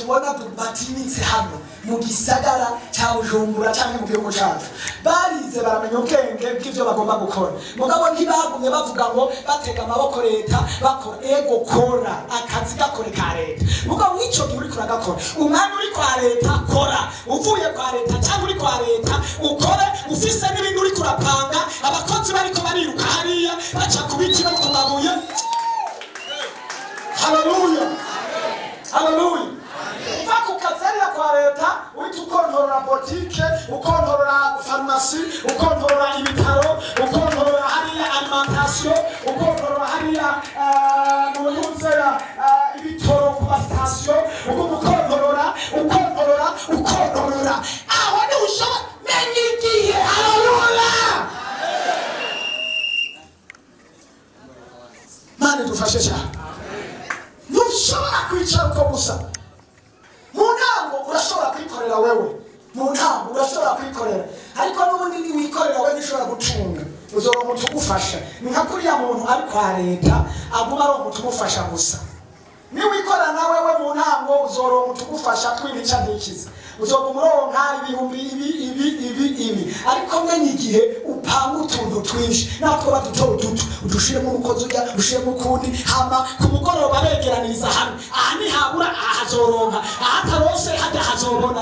tubona batimitse hano mu gisagara cya Bujumbura cyangwa mu gihugu cyacu barize baramenya ubwenge bw'ibyo bagomba gukora mugabo ntibagumye bavuga ngo batega amaboko leta bakora ego kora akazi gakore ka leta mugabo mw'ico gihe uri kuragakora umwana uri kwa leta kora uvuye kwa leta cyangwa uri kwa leta ukore ufise n'ibindi uri kurapanga abakozi bariko bariruka hariya baca ku biti no ku mabuye. Haleluya haleluya uva ku kazarira kwa leta uhita ukontorora botike ukontorora farumasi ukontorora ibitaro ukontorora hariya alimentation ukontorora hariya mu nzira ibitoro ku masitasiyo ukontorora aho ni ushobora menya igihe. Haleluya Mana dufashe cyane ntushobora kwicara uko gusa mu ntango urashobora kwikorera wewe mu ntango urashobora kwikorera ariko n'ubundi niwikorera wewe nishobora gutunga uzora umuntu ugufasha ni nka kuriya muntu ari kwa leta aguma ari umuntu ugufasha gusa niwikorera na wewe mu ntango uzora umuntu ugufasha twibica ntikiza uzoga umuronka ibihumbi ibi ariko menya igihe upanga utuntu twinshi natwo baduto udushiremo umukozi ujya ushiremo ukundi hama ku mugoroba begeraniriza hamwe aha ntihabura ahazoronka ahatarose hajya hazobona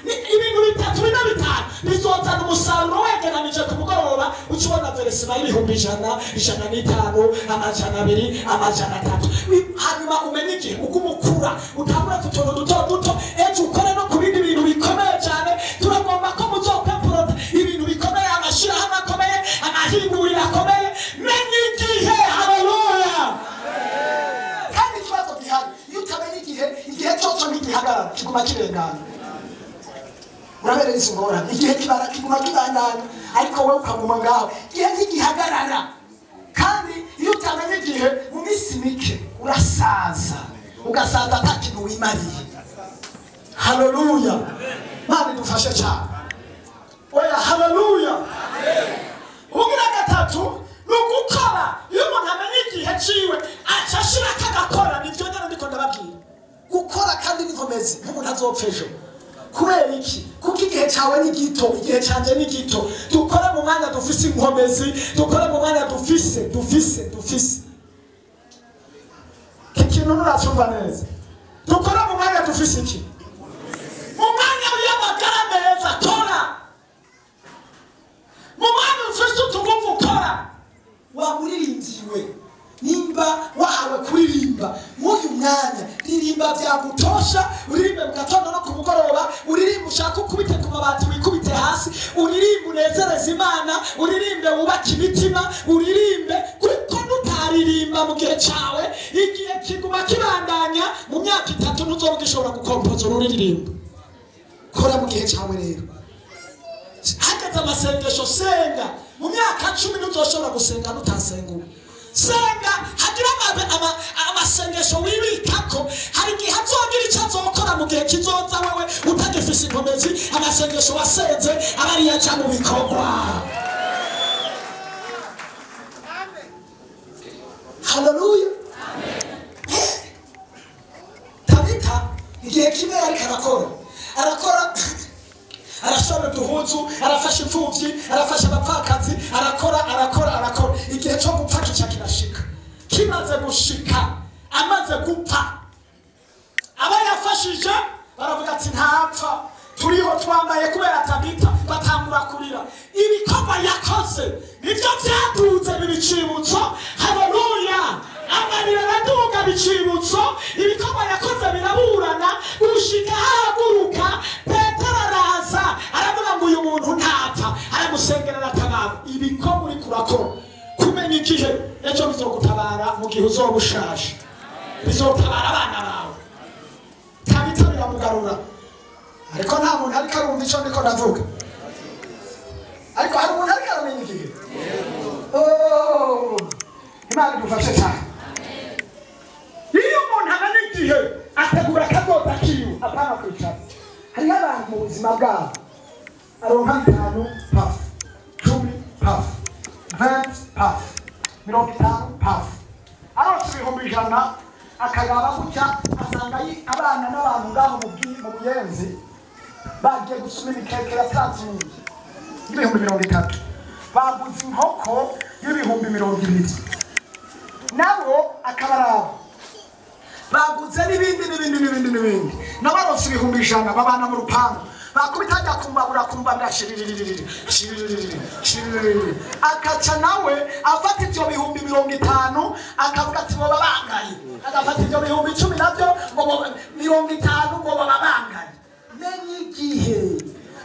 ibintu bitatu bina bitanu bizozana umusaruro wegeranije ku mugoroba ukibona veresima y'ibihumbi 100, 105, 200, 300 hanyuma umenya igihe ukumukura utangura kutuntu duto ejo ukore no kubindi ibintu bikomeye cyane turagomba ko muzokweporota ibintu bikomeye amashirahamwe akomeye amahinguriro akomeye menya igihe. Haleluya kandi ikibazo gihari iyo utamenya igihe cyose ntigihagarara kiguma kirengana urabere isingora igihe kiguma kibandanya ariko wowe ukaguma ngaho igihe ntigihagarara kandi iyo utamenya igihe mu minsi mike urasaza ugasaza atakintu wimariye. Haleluya Mana dufashe cyane oya. Haleluya ugira gatatu nugukora iyo umuntu amenya igihe ciwe acashira kagakora nivyo nyene ndiko ndababwira gukora kandi n'inkomezi nk'umuntu azopfa ejo kubera iki kuko igihe cyawe ni gito igihe cyanjye ni gito dukore mu mwanya dufise inkomezi dukore mu mwanya dufise ikintu nuracyumva neza dukore mu mwanya dufise iki mu mwanya w'amagara meza tora mu mwanya ufise utugufu ukora wamuririndiwe nimba wahawe kuririmba muri mwanya ririmba byagutosha uririmbe mu gatondo no ku mugoroba uririmbe ushaka ukubite ku mabati wikubite hasi uririmbe unezereza Imana uririmbe wubake imitima uririmbe kuko nutaririmba mu gihe cyawe igihe kiguma kibandanya mu myaka 3 ntuzoba gishobora gukompoza ururirimbo kora mu gihe cyawe rero hageze amasengesho senga mu myaka 10 ntuzoshobora gusenga nutasenga senga hagira amasengesho wibikako hari igihe azogira icyo azokora mu gihe kizoza wewe utagifise inkomezi amasengesho wasenze abari yaca mu bikorwa. Haleluya Tabita igihe kimwe ariko arakora arashobora duhuzu arafasha imfuvyi arafasha abapfakazi arakora igihe cyo gupfa kica kirashika kimaze gushika amaze gupfa aba yafashije baravuga ati ntapfa turiho twambaye kubera Tabita batangura kurira ibikorwa yakoze nibyo byaduze bibicibutso. Haleluya amarira araduga bicibutso ibikorwa yakoze biraburana gushika haguruka Petero araza aravuga ngo uyu muntu ntapfa aramusengera aratabara ibikorwa uri kurakora kumenya igihe ejo bizogutabara mu gihe uzoba ushaje bizotabara abana bawe Tabita biramugarura ariko nta muntu ariko arumva icyo ndiko ndavuga ariko hari umuntu ariko aramenya igihe. Imana idufashe cyane iyo umuntu amenya igihe ategura akadoda kiwe apana kwicara hariho abantu mu buzima bwabo aronka 5 pafu 10 pafu 20 pafu 50 pafu aronse 100 akagaba gutya asanga abana n'abantu ngaho mu buyenzi bagiye gusuma imikeke ya platini y'ibihumbi 30 baguze inkoko y'ibihumbi 20 nabo akabaraba baguze n'ibindi n'abaronse ibihumbi 100 babana mu rupangu bakubita ajya kumbabura kumbabura shiriririri akaca nawe afata ibyo bihumbi 50 akavuga ati bo babangaye agafata ibyo bihumbi 10 nabyo ngo 50 ngo babangaye menye igihe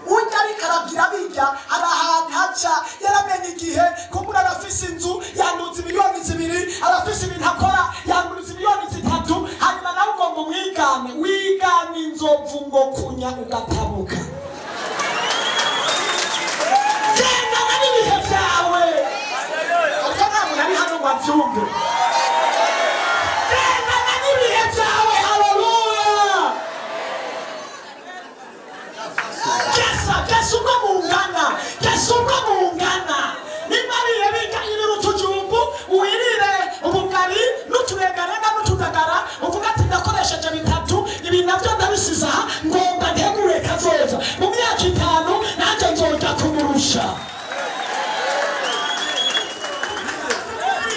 ujya ariko arabwira bijya hari ahantu haca yaramenye igihe kumbura arafise inzu yanduza miliyoni 2 arafise ibintu akora yanduza miliyoni 3 hanyuma nawe ugomba umwigane wigane inzovu ngo kunya ugatabuka gendana n'ibihe byawe ariko nta muntu ari hano ngo abyumve gendana n'ibihe byawe haleluya Kesa uko mungana nimariye bika ibirutujumbu uwirire ubugari n'uturegarega n'utudagara uvuga ati ndakoresheje 3 ibi navyo ndabisiza ngomba ntegure kazoza mu myaka 5 nanje nzoja kumurusha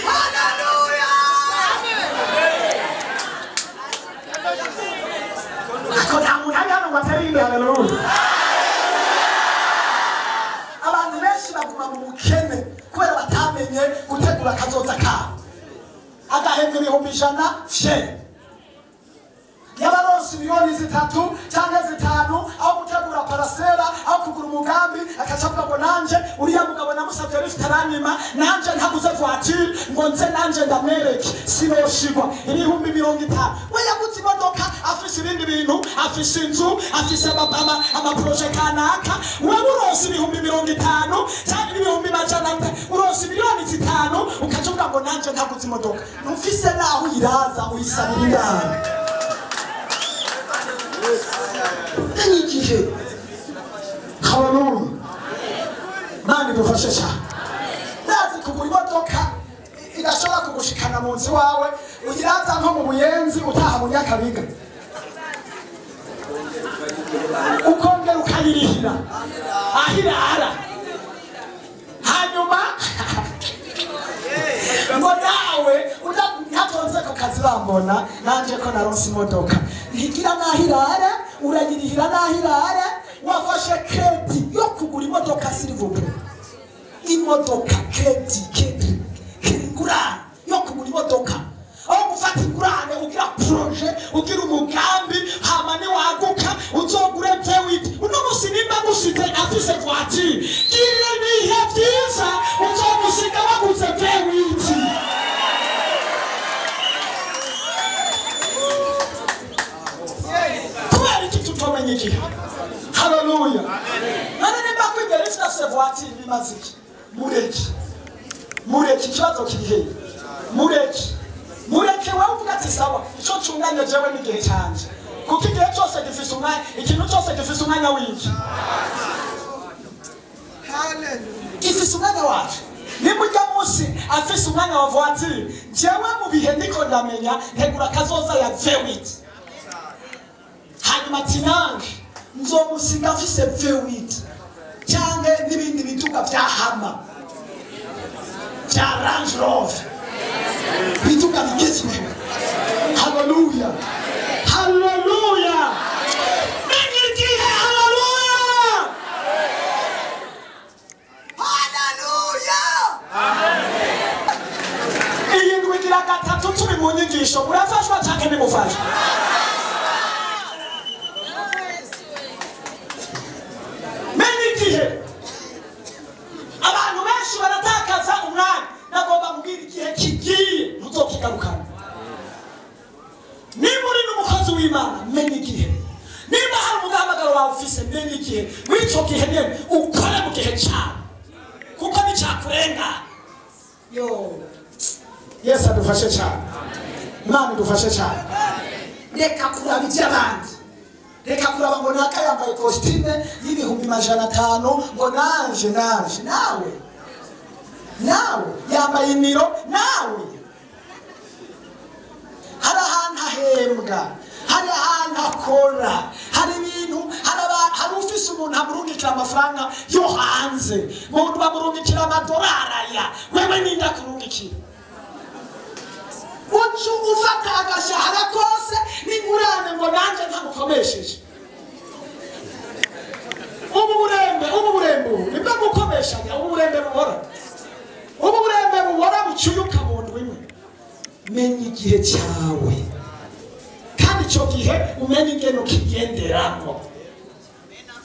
haleluya ako nta muntu ari hano ngo atari imbere haleluya mukene kubera batamenye gutegura kazoza kabo agahembwa ibihumbi 100 fye yabaronse miliyoni 3 cyangwa 5 aho gutegura parasera aho kugura umugambi akacavuga ngo nanje uriya mugabo namusabye rifite aranyima nanje ntaguze voiture ngo nze nanje ndamwereke siroshigwa ibihumbi 50 we yaguze imodoka afise ibindi bintu afise inzu afise amaproje kanaka we uronse ibihumbi 50 cyangwa ibihumbi 100 uronse miliyoni 5 ukacavuga ngo nanje ntaguze imodoka ufise naho uyiraza uyisabira igihe haleluya nani dufashe cyane nazi kugura imodoka igashobora kugushikana mu nzi wawe ugiraza nko mu buyenzi utaha mu Nyakabiga ukongera ukayirihira ahirara hanyuma ngo nawe ntatonze ko kazi bambona nanje ko naronse imodoka ntigira nahirara urayirihira nahirara wafashe credit yo kugura imodoka silver imodoka credit ingurane yo kugura imodoka aho gufata ingurane ugira projet ugira umugambi hama ni waguka uzogure vewiti uno musi nimba gusize afise voiture gira nihe byiza uzogusiga waguze vewiti tumenye iki haleluya nane nimba kwigera ifite voiture bimaziki mureki kibazo kirihe mureki wewe uvuga ati sawa ico cunganya jewe n'igihe cyanje kuko igihe cyose gifise umwanya ikintu cyose gifise umwanya w'iki haleluya gifise umwanya wacu nimujya munsi afise umwanya wa voiture jewe mu bihe ndiko ndamenya ntegura kazoza ya vewiti hanyuma ati nange nzomusiga afise vewiti cyangwa n'ibindi bituga bya hama bya Range Rover bituga bigezweho haleluya haleluya menye igihe haleluya haleluya iyi ndwigira gatatu turi mu nyigisho murafashwa cyangwa nimufashwa abantu benshi baratakaza umwanya nagomba kubwira igihe kigiye ntuzokigarukana niba uri n'umukozi w'Imana menye igihe niba hari umugamagaro wawe ufise menye igihe w'icyo gihe nyene ukore mu gihe cyawe kuko nicyakurenga yo Yesu adufashe cyane Imana idufashe cyane reka kuraba iby'abandi reka kuraba ngo naka yambaye costume y'ibihumbi 500 ngo nanje nawe yambaye imiro nawe hari ahantu ahembwa, hari ahantu akora, hari ibintu, hari ufise umuntu amurungikira amafaranga yo hanze, umuntu bamurungikira amadolari aya, wewe ninda kurungikira ucu ufata agashahara kose n'ingurane ngo nanjye ntamukomesheje. ubu burembe nibwo gukomeshanya, ubu burembe bubora bucyuyuka mu ndwi imwe. Menya igihe cyawe kandi icyo gihe umenye ingene ukigenderamo.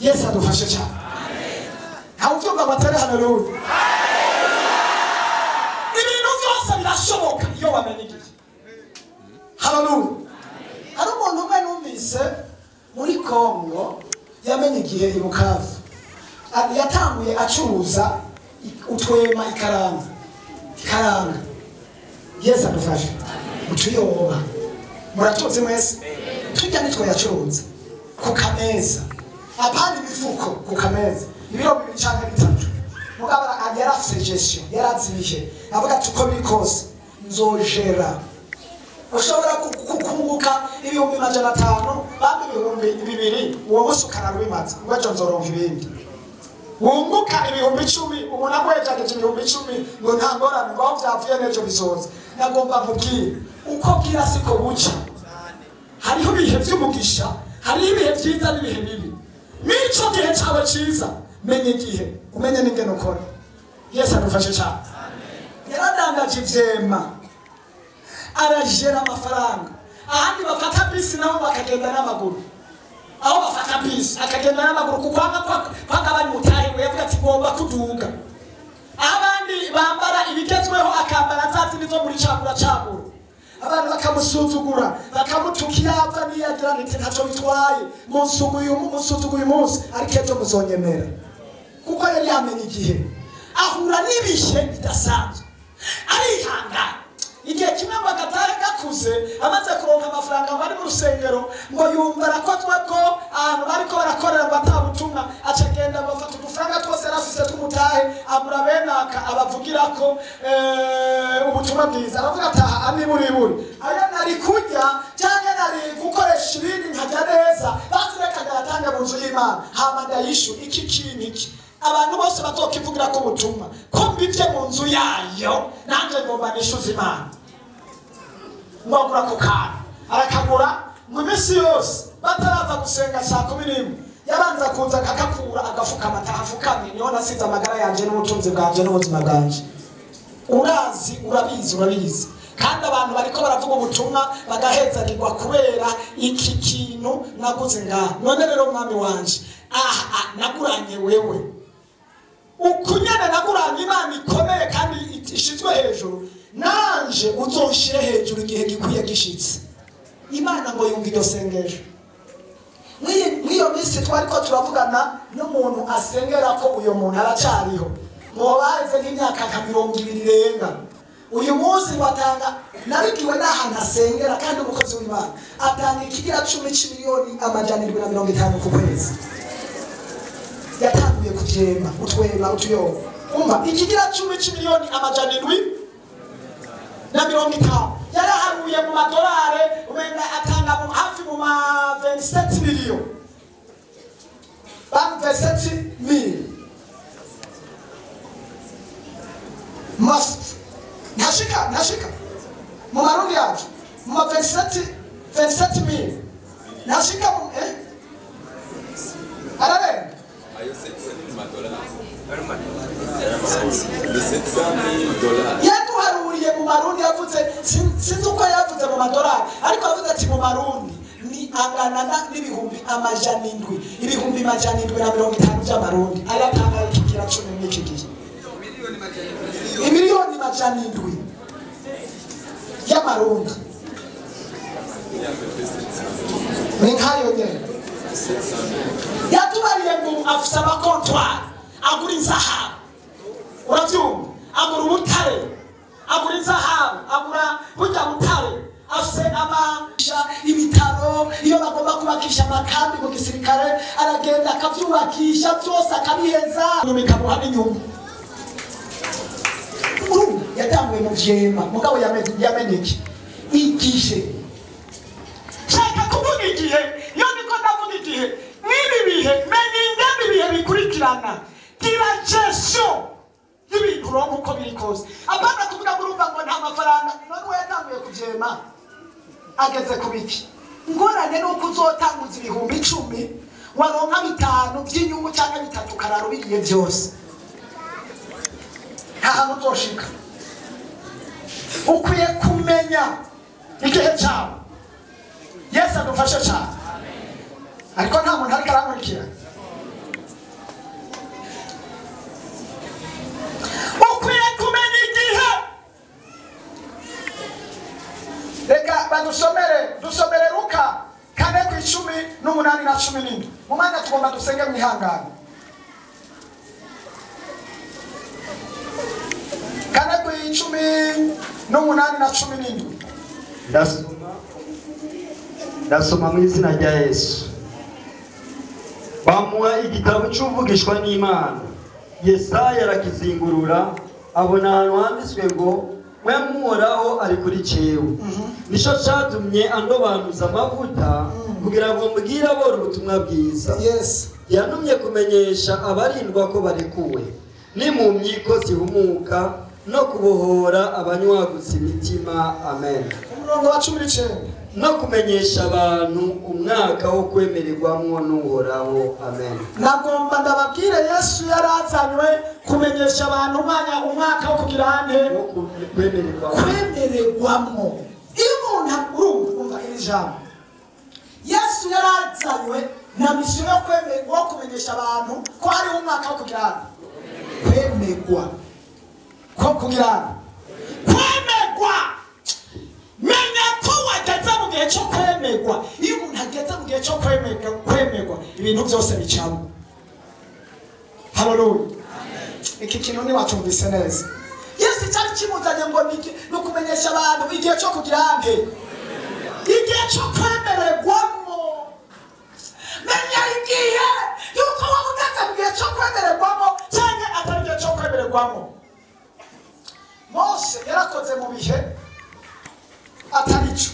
Yesu adufashe cyane. Ntawe ubyumva batari haleluya. Ibintu byose birashoboka iyo wamenye igihe. Haleluya. Hari umuntu umwe numvise muri Kongo yamenye igihe i Bukavu. Yatanguye acuruza utwema ikaranga. Yesu adufashe. Mutuyoba. Muratuzi mwese. Tujya nitwe yacuruza ku kameza. Apana imifuko ku kameza. Ibiro 2 cyangwa 3. Mugabo yarafise gestion, yarazibihe. Avuga ati uko biri kose nzojera. Ushobora kukunguka 500, bambi 2,000, uwo munsi ukarabimaza. Ngwaje nzoronka ibindi. Wunguka 10,000, umuntu agwejageje 10,000 ngo ntangorane ngo byapfuye n'ejo bizoza. Nagomba kubwira uko bwira siko buca. Hariho ibihe by'umugisha, hari ibihe byiza n'ibihe bibi. Mico gihe cyawe cyiza, menye igihe, umenye n'ingene ukora. Yesu adufashe cyane. Yaradandaje ivyema, arajera amafaranga. Ahandi bafata bisi nabo bakagenda n'amaguru. Aho bafata bisi akagenda n'amaguru kukwanga bari mutahe yavuga ati ngomba kuduga. Abandi bambara ibigezweho akambara nzatsi nizo muri cagura. Abantu bakamusuzugura, bakamutukira apfa niyagira nti ntaco bitwaye. Musuzuguye umunsi ariko ejo muzonyemera. Kuko yari yamenye igihe. Ahura n'ibihe bidasanzwe. Arihangana. Igihe kimwe bagatahe gakuze amaze kuronka amafaranga bari mu rusengero ngo yumva arakozwe ko abantu bariko barakorera batabutumwa, acagenda bafata udufaranga twose yarafise tumutahe abura benaka abavugira ko ubutumwa bwiza. Aravuga ataha aniburi ayo nari kurya cyangwa nari gukoresha ibindi nkajya neza, basi reka ndatange mu nzu y'Imana hama ndayishu iki kintu abantu bose batokivugira ko ubutumwa ko mbivye mu nzu yayo nanje ngomba nishuza Imana. Ngogura ko kana arakagura mu minsi yose bataraza gusenga saa 11 yabanza kunza kakakura agafuka amatahafukamye niho nasize amagara yanje n'ubutunzi bwanje n'ubuzima bwanje. Urabizi kandi abantu bariko baravuga ubutumwa bagahezagirwa kubera iki kintu naguze ngaha. None rero mwami wanje naguranye wewe ukunyana naguranye Imana ikomeye kandi ishizwe hejuru, nanje uzoshire hejuru igihe gikwiye gishitse. Imana ngo yumva iryo sengesho. Mwiyo minsi twariko turavugana n'umuntu asengera ko uyo muntu aracariho ngo baze nk'imyaka 20 irenga. Uyu munsi watanga nabikiwe n'ahantu asengera kandi umukozi w'Imana atanga ikigira 10 miliyoni amajana 750 ku kwezi. Yatanguye kuvyema utwema utuyoba. Umva ikigira 10 miliyoni amajana 750 yaraharuye mu madolari umenga atanga hafi mu 27 miliyoni. 27 miliyoni. Nashika mu marundi yacu mu 27 miliyoni. Nashika mu ararenga ayo 700 dollars. Yaduharuriye mu marundi yavuze sinzi uko yavuze mu madolari ariko yavuze ati mu marundi ni angana n'ibihumbi amajana 7, ibihumbi amajana 750 by'amarundi. Ayatanga ikigira 10 n'iki gihe. Miliyoni amajana 7 y'amarundi. Ninkayo nyene. Yatubariye ngo afisa abakontwari agura inzahabu. Uravyumva? Agura ubutare, agura inzahabu, agura burya butare, afise amasha ibitaro iyo bagomba kubakisha amakambi mu gisirikare aragenda akavyubakisha byose akabiheza bikamuha n'inyungu. Yatanguye mu vyema mugabo yamenye iki igishe ibihe menya ingene ibihe bikurikirana gira gestion y'ibintu uronka uko biri kose apana kuvuga ngo urumva ngo nta mafaranga none we yatanguye kuvyema ageze ku biki ngorane nuko uzotanguza ibihumbi 10 waronka 5 by'inyungu cyangwa 3 kararo biriye byose nta hantu uzoshika ukwiye kumenya igihe cyawe Yesu adufashe cyane ariko nta muntu ariko arankurikira ukwiye kumenya igihe reka dusomere Luka 4:18 na 17 mu mwanya tugomba dusenge mwihangane 4:18 na 17 ndasoma mu izina rya Yesu. Bamuha igitabo cy'uvugishwa n'Imana. Yesaya arakizingurura abona ahantu handitswe ngo mwe muhoraho ari kuri cewe. Nico cyatumye andobanuza amavuta kugira ngo mbwire aboro ubutumwa bwiza. Yes. Yantumye kumenyesha abarindwa ko barekuwe n'impumyi ko zihumuka no kubohora abanywaguza imitima. Amen. Umurongo wa 19 no kumenyesha abantu umwaka wo kwemererwamwo n'uhoraho. Amen. Nagomba ndababwire Yesu yarazanywe kumenyesha abantu umwaka wo kugira ande kwemererwamwo. Umuntu urumva iri jambo Yesu yarazanywe na misiyo yo kwemererwa kumenyesha abantu ko hari umwaka wo kugira ande kwemererwa ko kugira ande kwemererwa. Menya ko wageze mu gihe cyo kwemerwa. Iyo umuntu ageze mu gihe cyo kwemerwa ibintu byose bicamo. Haleluya. Iki kintu ni wacumvise neza. Yesu cyari kimuzanye ngo no kumenyesha abantu igihe cyo kugira ande igihe cyo kwemererwamo. Menya igihe yuko wabutse mu gihe cyo kwemererwamo cyangwa atari igihe cyo kwemererwamo. Mose yarakoze mu bihe ataricho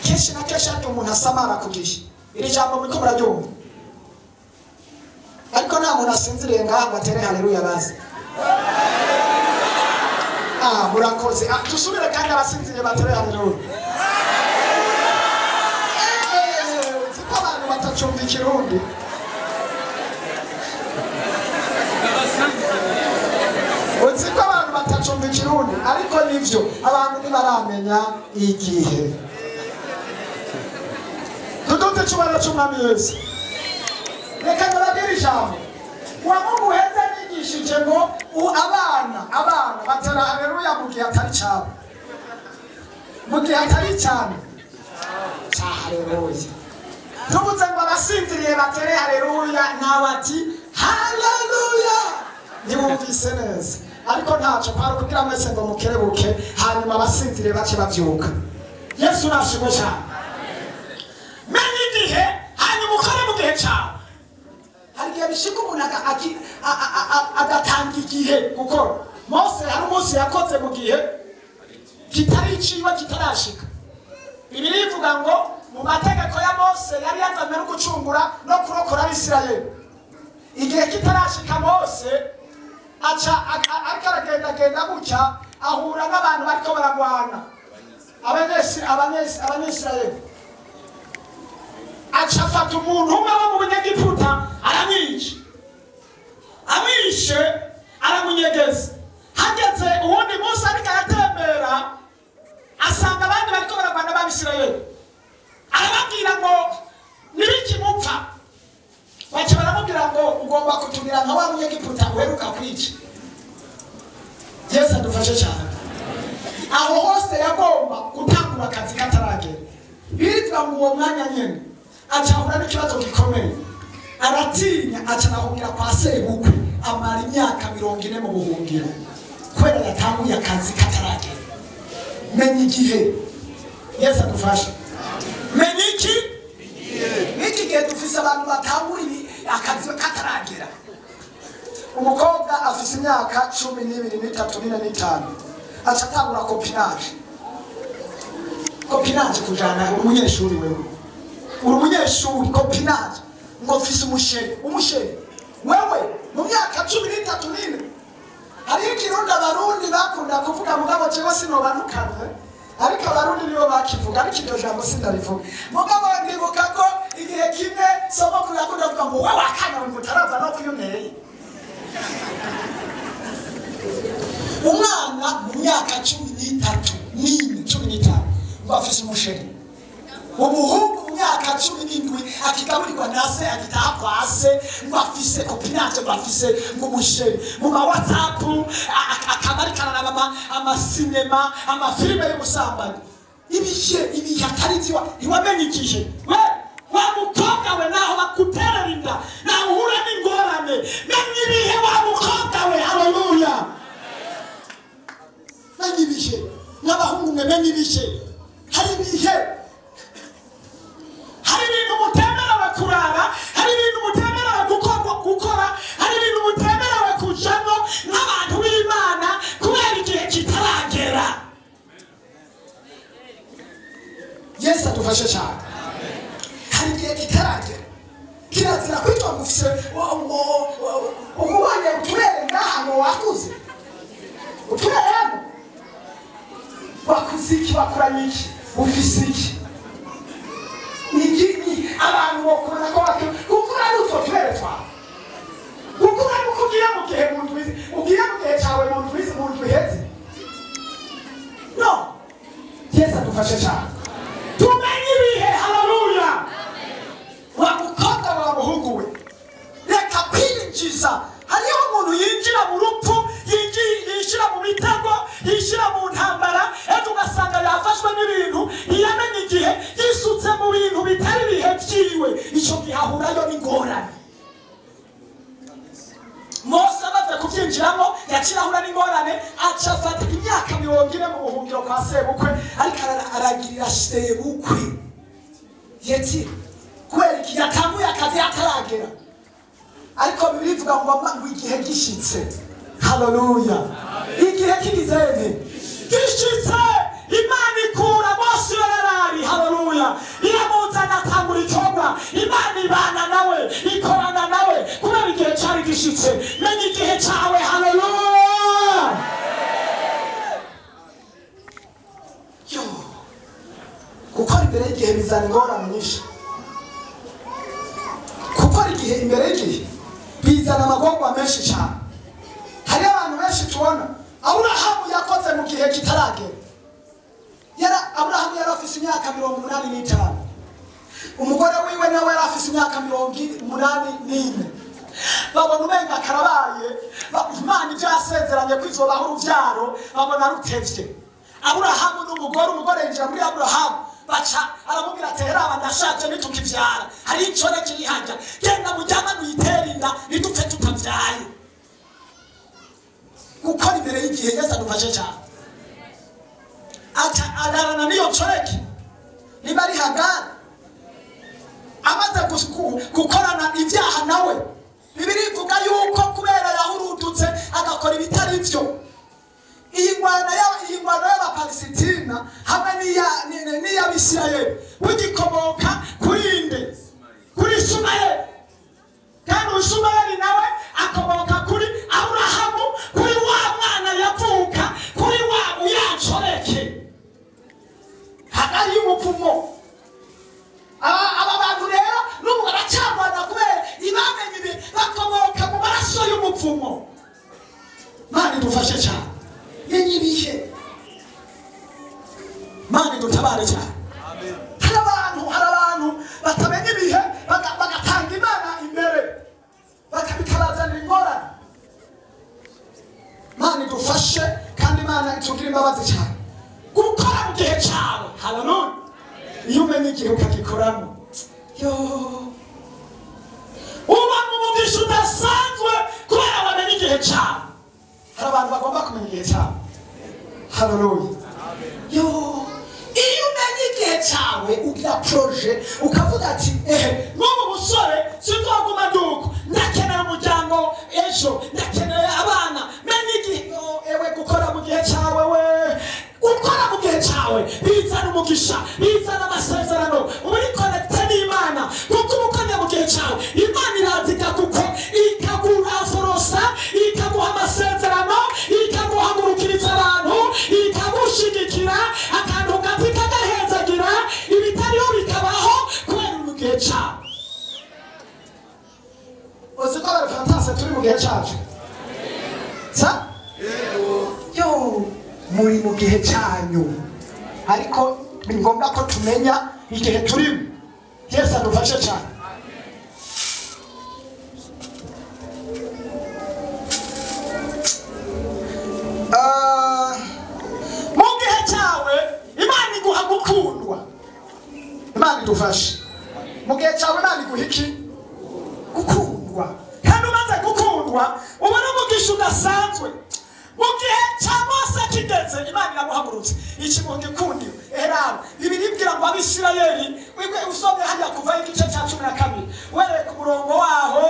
keshi na kesha ndi umuntu asamara kugisha iri jambo muri ko muraryumva ariko nta muntu asinziriye ngaho atere haleluya bazi murakoze tusubire kandi abasinziriye batere haleluya ziko abantu batacumva ikirundi uziko abantu batacumva ikirundi ariko nivyo abantu ntibaramenya igihe. Tudote cyubara cy'umwami Yesu. Reka nababwire ijambo wamuheza nigishije ngo abana batera haleluya mu gihe atari cyane mu gihe atari cyane cya haleluya. Tubuze ngo abasinziriye batere haleluya n'abati haleluya ntibumvise neza ariko ntacyo kwari kugira mwese ngo mukerebuke hanyuma abasinziriye bace babyuka. Yesu nashimwe cyane. Menya igihe hanyuma ukore mu gihe cyawe. Hari igihe bishika umuntu agatanga igihe gukora. Mose hari umunsi yakoze mu gihe kitari iciwe kitarashika. Bibiliya ivuga ngo mu mategeko ya Mose yari yazanywe no gucungura no kurokora Isirayeli. Igihe kitarashika Mose aragenda gutya ahura n'abantu bariko baragwana abanyesirayeli acafata umuntu umwe wo mu Banyegiputa amwishe aramunyegeza. Hageze uwundi munsi ariko aratembera asanga abandi bariko baragwana b'Abisirayeli arababwira ngo nibiki mupfa. Baca baramubwira ngo ugomba kutumira nka wa Munyegiputa uheruka kwica. Yesu adufashe cyane. Aho hose yagomba gutangura akazi kataragera. Bitwa ngo uwo mwanya nyene acahura n'ikibazo gikomeye. Aratinya acanahungira kwa sebukwe amara imyaka 40 mu buhungiro kubera yatanguye akazi kataragera. Menya igihe. Yesu adufashe. Menya iki? Niki gihe dufise abantu batangura akazi kataragera. Umukobwa afise imyaka 12 n'itatu 45 aca atangura copinage kujana umunyeshuri wewe uri umunyeshuri copinage ngo mfise umusheri wewe mu myaka 13 hari ikirundi abarundi bakunda kuvuga mugabo cyo sinobanukana ariko abarundi nibo bakivuga ariko iryo jambo sindarivuga mugabo ndibuka ko igihe kimwe somo kurakunda kuvuga ngo wewe akanya ngo utaraza no kuyoneye umwana mu myaka 13 ngo afise umusheri umuhungu mu myaka 17 akigaburirwa na se agitaha kwa se ngo afise kopinanje ngo afise ngo umusheri mu ma WhatsApp akabarikana na mama amasinema amafilime y'ubusambanyi ibihe atari ziwa iwamenye igihe we wa mukobwa we naho bakuterera inda naho uhure n'ingorane menye ibihe wa mukobwa we haleluya menye ibihe n'abahungu menye ibihe hari ibihe hari ibintu mutemerewe kurara hari ibintu mutemerewe gukora hari ibintu mutemerewe kujamo n'abantu b'Imana kubera igihe kitaragera Yesu adufashe cyane hari igihe kitaragera kirazira kwitwa gufise umubanye uturere ngahantu wakuze uturere wakuze iki bakuranye iki ufise iki nigini abantu bakora ko gukora n'utwo turere twawe gukora n'ukugira mu gihe muntu wize ugira mu gihe cyawe muntu wize muntu wiheze no Yesu adufashe cyane tumenye ibihe haleluya wa mukobwa wa muhungu we reka kwinjiza hariho umuntu yinjira mu rupfu yinjira mu bitego yinjira mu ntambara ejo ugasanga yafashwe n'ibintu ntiyamenye igihe yisutse mu bintu bitari bihe byiwe icyo gihe ahurayo n'ingorane Mose amaze kubyinjiramo yakirahura n'ingorane acafata imyaka 40 mu buhungiro kwa sebukwe ariko aragirira sebukwe yeti kubera iki yatanguye akazi ataragera ariko bivuga ngo igihe gishitse haleluya igihe kigizene gishitse Imana ikura Mose yarari haleluya iramuzana atangura icyogwa Imana ibana nawe ikorana nawe kubera igihe cyari gishitse menye igihe cyawe haleluya yo gukora imbere y'igihe bizana ingorane nyinshi gukora igihe imbere y'igihe bizana amagorwa menshi cyane hari abantu benshi tubona Aburahamu yakoze mu gihe kitaragera Aburahamu yari afise imyaka 85 umugore wiwe nawe yari afise imyaka 84 babona umenga karabaye Imana ibyo yasezeranye kwizobaho urubyaro babona rutevye Aburahamu umugore yinjira muri Aburahamu baca aramubwira ati heraba ndashaje nitukivyara hari icyo kiri hanja genda mujyana muyitera inda nidupfe tutavyaye gukora imbere y'igihe Yesu adufashe cyane ata adarana niyo choreki nibari hagana amaze gukorana ibyaha nawe Bibiri ivuga yuko kubera yahurututse agakora ibitari byo iyi ngwana y'Abapalestina hamwe n'iy'Abisirayeli ugikomoka kurinde kuri Ishumayeli kandi Ishumayeli nawe akomoka kuri Aburahamu kuri wa mwana yavuka kuri wa uyanshoreke hagari y'umupfumo aba bantu rero n'ubu baracabana kubera ibamenye ibi bakomoka mu maraso y'umupfumo Mana idufashe cyane yenye ibihe Mana idutabare cyane hari abantu batamenya ibihe bagatanga Imana imbere bakabikabazanira ingorane Mana idufashe kandi Imana itugire imbabazi cyane gukora mu gihe cyawe haleluya iyo umenye igihe ukagikoramo yo uba mu mugisha udasanzwe kubera wamenye igihe cyawe hari abantu bagomba kumenya igihe cyawe haleluya yo iyo umenye igihe cyawe ugira proje ukavuga ati nk'ubu busore sinzoguma nduko ndakeneye umuryango ejo ndakeneye abana menye igihe ewe gukora mu gihe cyawe we ukora mu gihe cyawe bizana umugisha bizana amasezerano uri connected n'Imana kuko ubukonya mu gihe cyawe muri mu gihe cyanyu ariko ni ngombwa ko tumenya igihe turimo. Yesu adufashe cyane. Mu gihe cyawe Imana iguha gukundwa. Imana idufashe. Mu gihe cyawe Imana iguha iki? Gukundwa. Kandi umaze gukundwa ubona umugisha udasanzwe. Mu gihe cya Mose kigeze Imana iramuhagurutse ikimuha gikundiwe. Erawe Bibiliya ibwira ngo Abisirayeli usomye hajya kuva igice cya 12 were ku murongo waho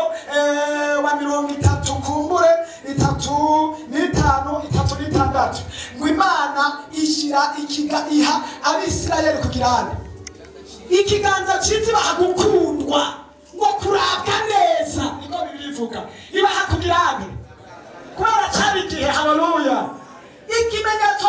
wa 30 kumbure 3:5 3:6 ngo Imana ishyira iha Abisirayeli kugirana ikiganza cyiza bahagukundwa ngo kurabwa neza niko Bibiliya ivuga ibaha kugirana kubera cyari igihe. Haleluya. Ikimenyetso